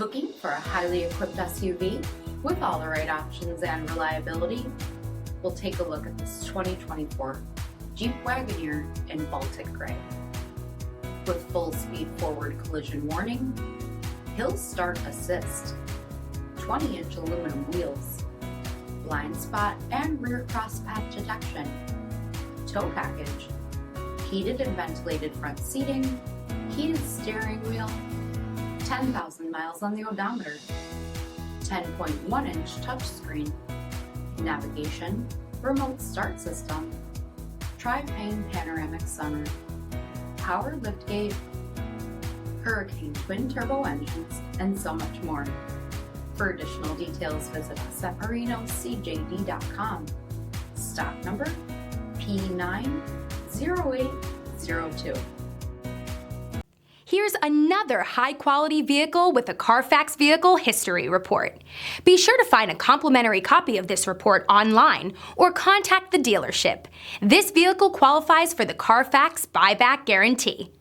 Looking for a highly equipped SUV with all the right options and reliability? We'll take a look at this 2024 Jeep Wagoneer in Baltic Gray. With full speed forward collision warning, hill start assist, 20-inch aluminum wheels, blind spot and rear cross path detection, tow package, heated and ventilated front seating, heated steering wheel, 10,000 miles on the odometer, 10.1-inch touchscreen, navigation, remote start system, tri-pane panoramic sunroof, power liftgate, Hurricane twin turbo engines, and so much more. For additional details, visit us at marinocjd.com. Stock number P90802. Here's another high-quality vehicle with a CARFAX Vehicle History Report. Be sure to find a complimentary copy of this report online or contact the dealership. This vehicle qualifies for the CARFAX Buyback Guarantee.